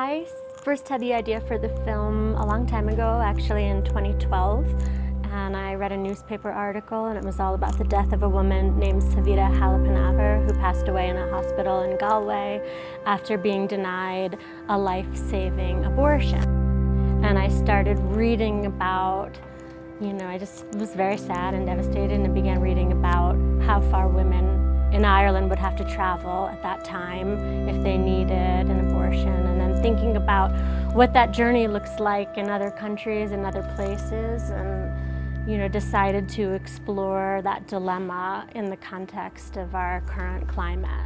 I first had the idea for the film a long time ago, actually in 2012, and I read a newspaper article and it was all about the death of a woman named Savita Halappanavar who passed away in a hospital in Galway after being denied a life-saving abortion. And I started reading about, I just was very sad and devastated and began reading about how far women in Ireland would have to travel at that time if they needed an abortion, and then thinking about what that journey looks like in other countries and other places, and decided to explore that dilemma in the context of our current climate.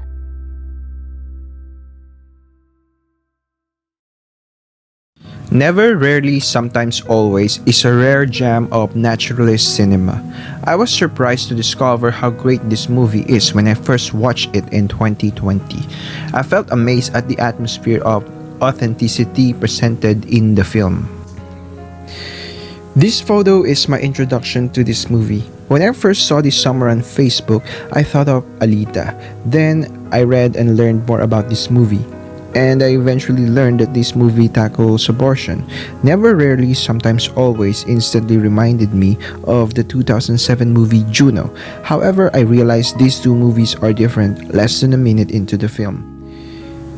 Never, Rarely, Sometimes, Always is a rare gem of naturalist cinema. I was surprised to discover how great this movie is when I first watched it in 2020. I felt amazed at the atmosphere of authenticity presented in the film. This photo is my introduction to this movie. When I first saw this somewhere on Facebook, I thought of Alita. Then I read and learned more about this movie. And I eventually learned that this movie tackles abortion. Never, Rarely, Sometimes, Always instantly reminded me of the 2007 movie Juno. However, I realized these two movies are different less than a minute into the film.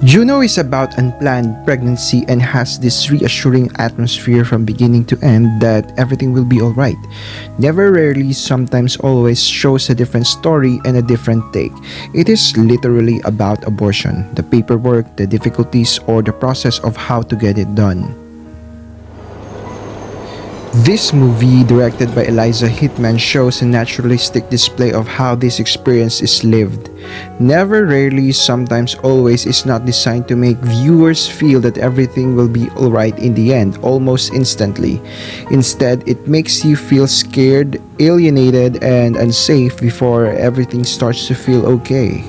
Juno is about unplanned pregnancy and has this reassuring atmosphere from beginning to end that everything will be alright. Never, Rarely, Sometimes, Always shows a different story and a different take. It is literally about abortion, the paperwork, the difficulties, or the process of how to get it done. This movie, directed by Eliza Hittman, shows a naturalistic display of how this experience is lived. Never, Rarely, Sometimes, Always is not designed to make viewers feel that everything will be alright in the end, almost instantly. Instead, it makes you feel scared, alienated, and unsafe before everything starts to feel okay.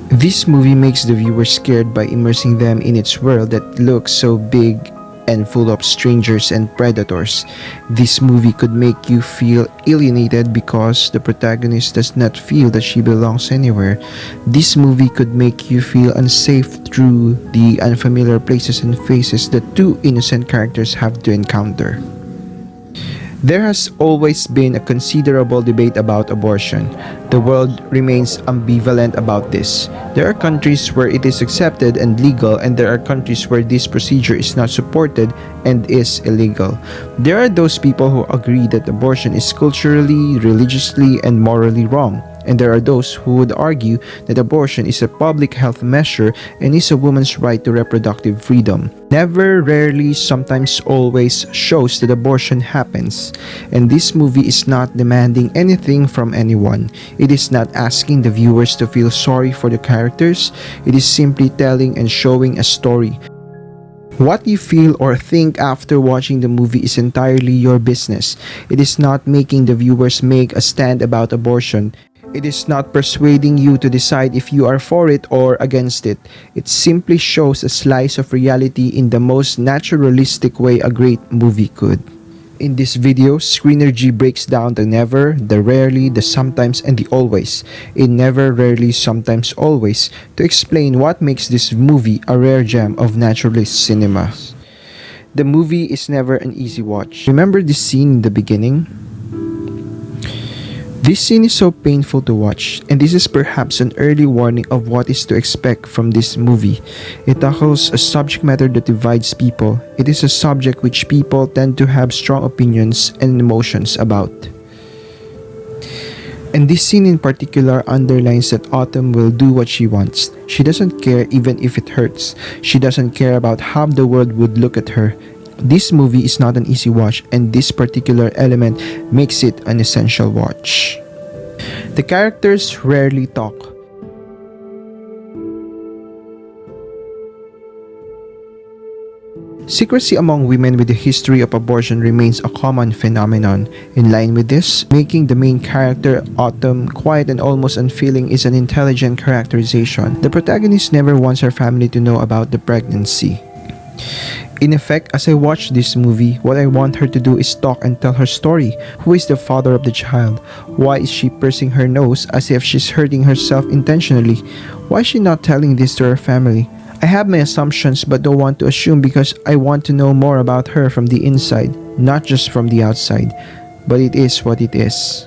This movie makes the viewer scared by immersing them in its world that looks so big and full of strangers and predators. This movie could make you feel alienated because the protagonist does not feel that she belongs anywhere. This movie could make you feel unsafe through the unfamiliar places and faces that two innocent characters have to encounter. There has always been a considerable debate about abortion. The world remains ambivalent about this. There are countries where it is accepted and legal, and there are countries where this procedure is not supported and is illegal. There are those people who agree that abortion is culturally, religiously, and morally wrong. And there are those who would argue that abortion is a public health measure and is a woman's right to reproductive freedom. Never, Rarely, Sometimes, Always shows that abortion happens. And this movie is not demanding anything from anyone. It is not asking the viewers to feel sorry for the characters. It is simply telling and showing a story. What you feel or think after watching the movie is entirely your business. It is not making the viewers make a stand about abortion. It is not persuading you to decide if you are for it or against it. It simply shows a slice of reality in the most naturalistic way a great movie could. In this video, Screenergy breaks down the never, the rarely, the sometimes, and the always in Never, Rarely, Sometimes, Always to explain what makes this movie a rare gem of naturalist cinema. The movie is never an easy watch. Remember this scene in the beginning? This scene is so painful to watch, and this is perhaps an early warning of what is to expect from this movie. It tackles a subject matter that divides people. It is a subject which people tend to have strong opinions and emotions about. And this scene in particular underlines that Autumn will do what she wants. She doesn't care even if it hurts. She doesn't care about how the world would look at her. This movie is not an easy watch, and this particular element makes it an essential watch. The characters rarely talk. Secrecy among women with a history of abortion remains a common phenomenon. In line with this, making the main character, Autumn, quiet and almost unfeeling is an intelligent characterization. The protagonist never wants her family to know about the pregnancy. In effect, as I watch this movie, what I want her to do is talk and tell her story. Who is the father of the child? Why is she pursing her nose as if she's hurting herself intentionally? Why is she not telling this to her family? I have my assumptions but don't want to assume because I want to know more about her from the inside, not just from the outside. But it is what it is.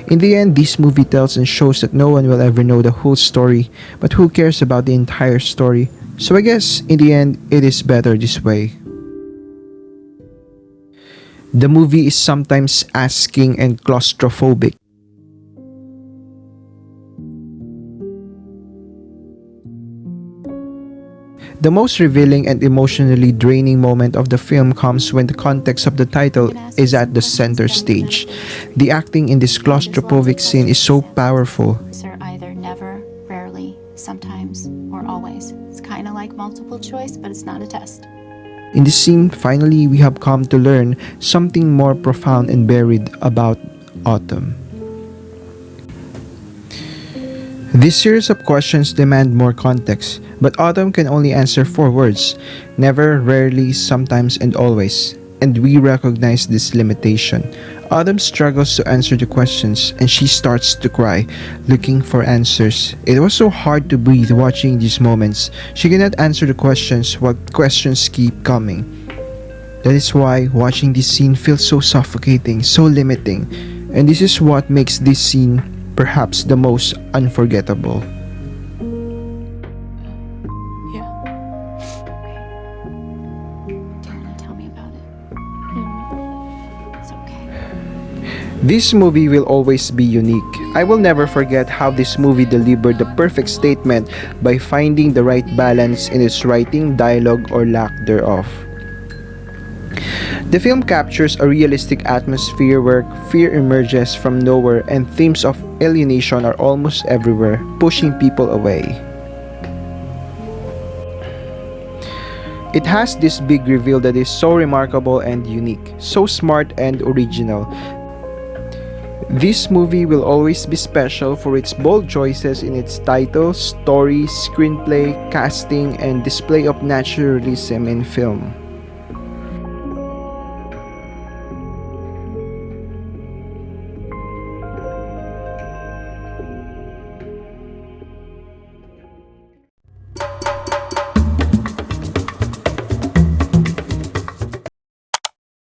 In the end, this movie tells and shows that no one will ever know the whole story, but who cares about the entire story? So I guess, in the end, it is better this way. The movie is sometimes asking and claustrophobic. The most revealing and emotionally draining moment of the film comes when the context of the title is at the center stage. The acting in this claustrophobic scene is so powerful. Are either never, rarely, sometimes, or always. It's kind of like multiple choice, but it's not a test. In this scene, finally, we have come to learn something more profound and buried about autumn. This series of questions demand more context, but Autumn can only answer 4 words: never, rarely, sometimes, and always. And we recognize this limitation. Autumn struggles to answer the questions, and she starts to cry, looking for answers. It was so hard to breathe watching these moments. She cannot answer the questions while questions keep coming. That is why watching this scene feels so suffocating, so limiting. And this is what makes this scene perhaps the most unforgettable. Yeah. Do you want to tell me about it? It's okay. This movie will always be unique. I will never forget how this movie delivered the perfect statement by finding the right balance in its writing, dialogue, or lack thereof. The film captures a realistic atmosphere where fear emerges from nowhere and themes of alienation are almost everywhere, pushing people away. It has this big reveal that is so remarkable and unique, so smart and original. This movie will always be special for its bold choices in its title, story, screenplay, casting, and display of naturalism in film.